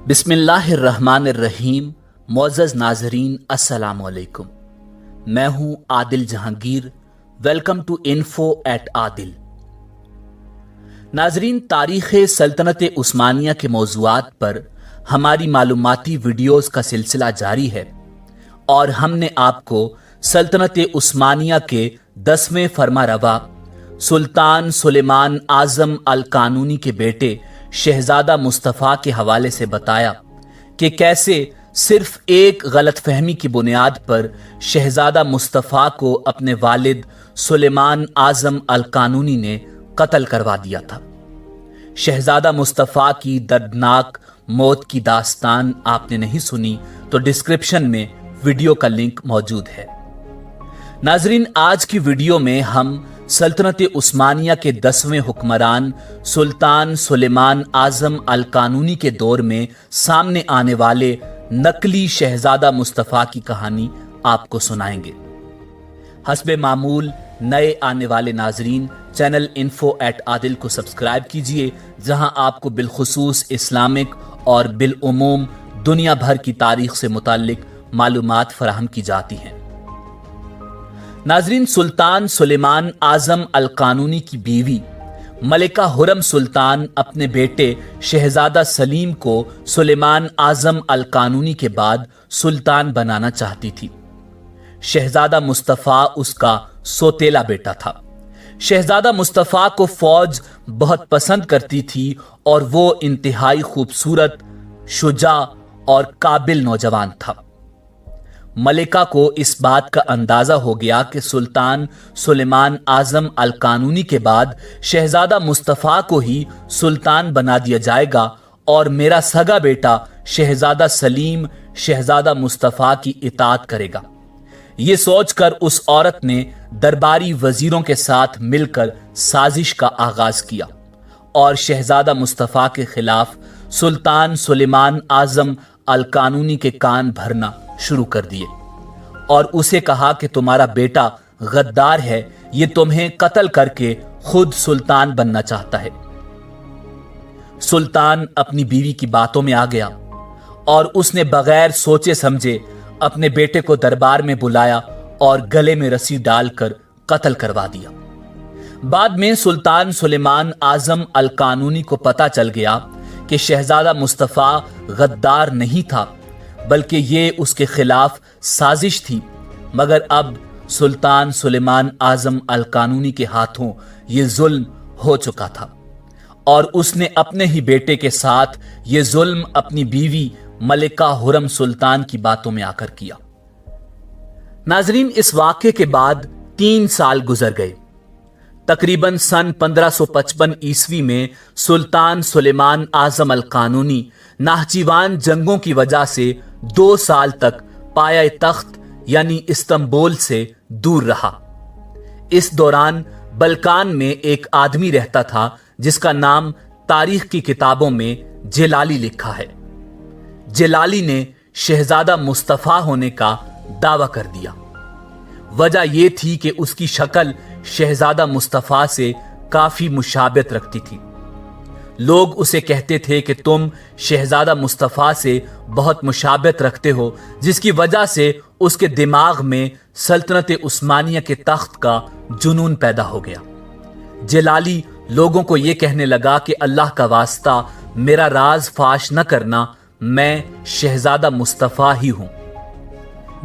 بسم اللہ الرحمن الرحیم۔ معزز ناظرین السلام علیکم، میں ہوں Adil Jahangir. Welcome to info at Adil. ناظرین، تاریخ سلطنت عثمانیہ کے موضوعات پر ہماری معلوماتی ویڈیوز کا سلسلہ جاری ہے، اور ہم نے آپ کو سلطنت عثمانیہ کے 10ویں فرما روا سلطان سلیمان اعظم القانونی کے بیٹے شہزادہ مصطفیٰ کے حوالے سے بتایا کہ کیسے صرف ایک غلط فہمی کی بنیاد پر شہزادہ مصطفیٰ کو اپنے والد سلیمان اعظم القانونی نے قتل کروا دیا تھا۔ شہزادہ مصطفیٰ کی دردناک موت کی داستان آپ نے نہیں سنی تو ڈسکرپشن میں ویڈیو کا لنک موجود ہے۔ ناظرین، آج کی ویڈیو میں ہم سلطنت عثمانیہ کے 10ویں حکمران سلطان سلیمان اعظم القانونی کے دور میں سامنے آنے والے نقلی شہزادہ مصطفیٰ کی کہانی آپ کو سنائیں گے۔ حسب معمول نئے آنے والے ناظرین چینل انفو ایٹ عادل کو سبسکرائب کیجئے، جہاں آپ کو بالخصوص اسلامک اور بالعموم دنیا بھر کی تاریخ سے متعلق معلومات فراہم کی جاتی ہیں۔ ناظرین، سلطان سلیمان اعظم القانونی کی بیوی ملکہ حرم سلطان اپنے بیٹے شہزادہ سلیم کو سلیمان اعظم القانونی کے بعد سلطان بنانا چاہتی تھی۔ شہزادہ مصطفیٰ اس کا سوتیلا بیٹا تھا۔ شہزادہ مصطفیٰ کو فوج بہت پسند کرتی تھی اور وہ انتہائی خوبصورت، شجاع اور قابل نوجوان تھا۔ ملکہ کو اس بات کا اندازہ ہو گیا کہ سلطان سلیمان اعظم القانونی کے بعد شہزادہ مصطفیٰ کو ہی سلطان بنا دیا جائے گا، اور میرا سگا بیٹا شہزادہ سلیم شہزادہ مصطفیٰ کی اطاعت کرے گا۔ یہ سوچ کر اس عورت نے درباری وزیروں کے ساتھ مل کر سازش کا آغاز کیا اور شہزادہ مصطفیٰ کے خلاف سلطان سلیمان اعظم القانونی کے کان بھرنا شروع کر دیے، اور اسے کہا کہ تمہارا بیٹا غدار ہے، یہ تمہیں قتل کر کے خود سلطان بننا چاہتا ہے۔ سلطان اپنی بیوی کی باتوں میں آ گیا اور اس نے بغیر سوچے سمجھے اپنے بیٹے کو دربار میں بلایا اور گلے میں رسی ڈال کر قتل کروا دیا۔ بعد میں سلطان سلیمان اعظم القانونی کو پتہ چل گیا کہ شہزادہ مصطفیٰ غدار نہیں تھا، بلکہ یہ اس کے خلاف سازش تھی، مگر اب سلطان سلیمان اعظم القانونی کے ہاتھوں یہ ظلم ہو چکا تھا، اور اس نے اپنے ہی بیٹے کے ساتھ یہ ظلم اپنی بیوی ملکہ حرم سلطان کی باتوں میں آ کر کیا۔ ناظرین، اس واقعے کے بعد 3 سال گزر گئے۔ تقریباً سن 1555 عیسوی میں سلطان سلیمان اعظم القانونی نہچیوان جنگوں کی وجہ سے 2 سال تک پایہ تخت یعنی استنبول سے دور رہا۔ اس دوران بلکان میں ایک آدمی رہتا تھا جس کا نام تاریخ کی کتابوں میں جلالی لکھا ہے۔ جلالی نے شہزادہ مصطفیٰ ہونے کا دعویٰ کر دیا۔ وجہ یہ تھی کہ اس کی شکل شہزادہ مصطفیٰ سے کافی مشابہت رکھتی تھی۔ لوگ اسے کہتے تھے کہ تم شہزادہ مصطفیٰ سے بہت مشابہت رکھتے ہو، جس کی وجہ سے اس کے دماغ میں سلطنت عثمانیہ کے تخت کا جنون پیدا ہو گیا۔ جلالی لوگوں کو یہ کہنے لگا کہ اللہ کا واسطہ میرا راز فاش نہ کرنا، میں شہزادہ مصطفیٰ ہی ہوں۔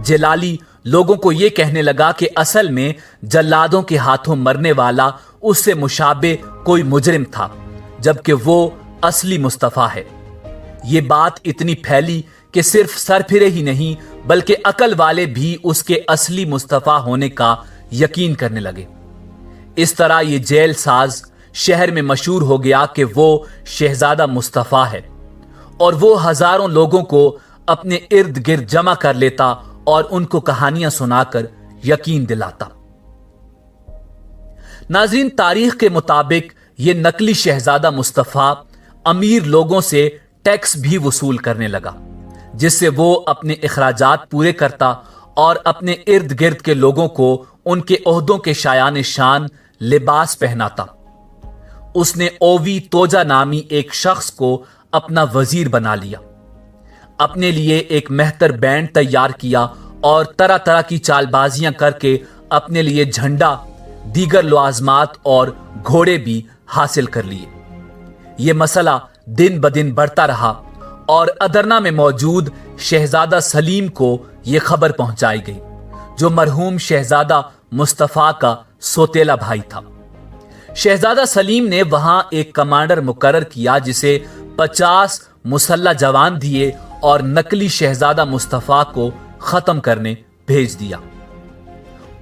جلالی لوگوں کو یہ کہنے لگا کہ اصل میں جلادوں کے ہاتھوں مرنے والا اس سے مشابہ کوئی مجرم تھا، جبکہ وہ اصلی مصطفیٰ ہے۔ یہ بات اتنی پھیلی کہ صرف سرپھرے ہی نہیں بلکہ عقل والے بھی اس کے اصلی مصطفیٰ ہونے کا یقین کرنے لگے۔ اس طرح یہ جیل ساز شہر میں مشہور ہو گیا کہ وہ شہزادہ مصطفیٰ ہے، اور وہ ہزاروں لوگوں کو اپنے ارد گرد جمع کر لیتا اور ان کو کہانیاں سنا کر یقین دلاتا۔ ناظرین، تاریخ کے مطابق یہ نقلی شہزادہ مصطفیٰ امیر لوگوں سے ٹیکس بھی وصول کرنے لگا، جس سے وہ اپنے اخراجات پورے کرتا اور اپنے ارد گرد کے لوگوں کو ان کے عہدوں کے شایان شان لباس پہناتا۔ اس نے اووی توجا نامی ایک شخص کو اپنا وزیر بنا لیا۔ اپنے لیے ایک مہتر بینڈ تیار کیا اور طرح طرح کی چال بازیاں کر کے اپنے لیے جھنڈا، دیگر لوازمات اور گھوڑے بھی حاصل کر لیے۔ یہ مسئلہ دن بدن بڑھتا رہا اور ادرنا میں موجود شہزادہ سلیم کو یہ خبر پہنچائی گئی، جو مرحوم شہزادہ مصطفیٰ کا سوتیلا بھائی تھا۔ شہزادہ سلیم نے وہاں ایک کمانڈر مقرر کیا جسے 50 مسلح جوان دیے اور نقلی شہزادہ مصطفیٰ کو ختم کرنے بھیج دیا۔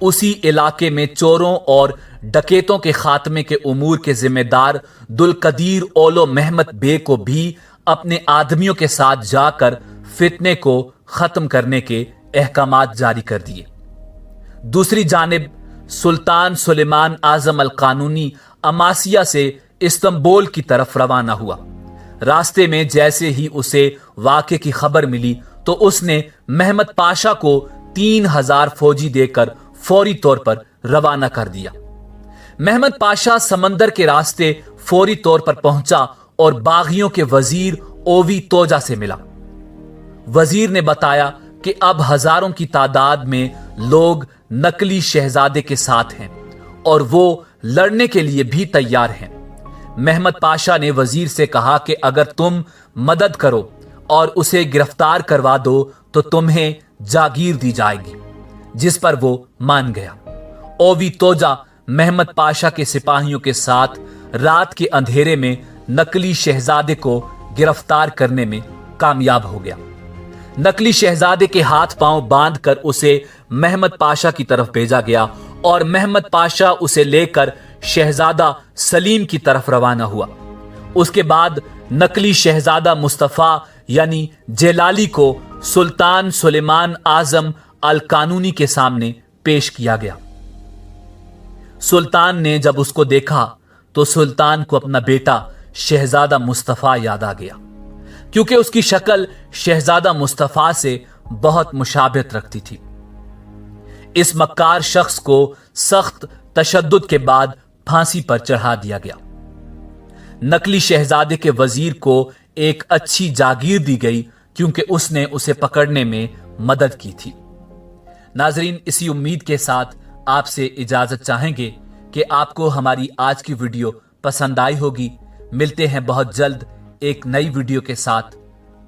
اسی علاقے میں چوروں اور ڈکیتوں کے خاتمے کے امور کے ذمہ دار دلقدیر اولو محمد بے کو بھی اپنے آدمیوں کے ساتھ جا کر فتنے کو ختم کرنے کے احکامات جاری کر دیے۔ دوسری جانب سلطان سلیمان اعظم القانونی اماسیا سے استنبول کی طرف روانہ ہوا۔ راستے میں جیسے ہی اسے واقعے کی خبر ملی تو اس نے محمد پاشا کو 3000 فوجی دے کر فوری طور پر روانہ کر دیا۔ محمد پاشا سمندر کے راستے فوری طور پر پہنچا اور باغیوں کے وزیر اووی توجا سے ملا۔ وزیر نے بتایا کہ اب ہزاروں کی تعداد میں لوگ نقلی شہزادے کے ساتھ ہیں اور وہ لڑنے کے لیے بھی تیار ہیں۔ محمد پاشا نے وزیر سے کہا کہ اگر تم مدد کرو اور اسے گرفتار کروا دو تو تمہیں جاگیر دی جائے گی، جس پر وہ مان گیا۔ اووی توجا محمد پاشا کے سپاہیوں کے ساتھ رات کے اندھیرے میں نقلی شہزادے کو گرفتار کرنے میں کامیاب ہو گیا۔ نقلی شہزادے کے ہاتھ پاؤں باندھ کر اسے محمد پاشا کی طرف بھیجا گیا اور محمد پاشا اسے لے کر شہزادہ سلیم کی طرف روانہ ہوا۔ اس کے بعد نقلی شہزادہ مصطفیٰ یعنی جلالی کو سلطان سلیمان اعظم القانونی کے سامنے پیش کیا گیا۔ سلطان نے جب اس کو دیکھا تو سلطان کو اپنا بیٹا شہزادہ مصطفیٰ یاد آ گیا، کیونکہ اس کی شکل شہزادہ مصطفیٰ سے بہت مشابہت رکھتی تھی۔ اس مکار شخص کو سخت تشدد کے بعد پھانسی پر چڑھا دیا گیا۔ نقلی شہزادے کے وزیر کو ایک اچھی جاگیر دی گئی کیونکہ اس نے اسے پکڑنے میں مدد کی تھی۔ ناظرین، اسی امید کے ساتھ آپ سے اجازت چاہیں گے کہ آپ کو ہماری آج کی ویڈیو پسند آئی ہوگی۔ ملتے ہیں بہت جلد ایک نئی ویڈیو کے ساتھ۔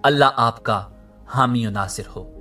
اللہ آپ کا حامی و ناصر ہو۔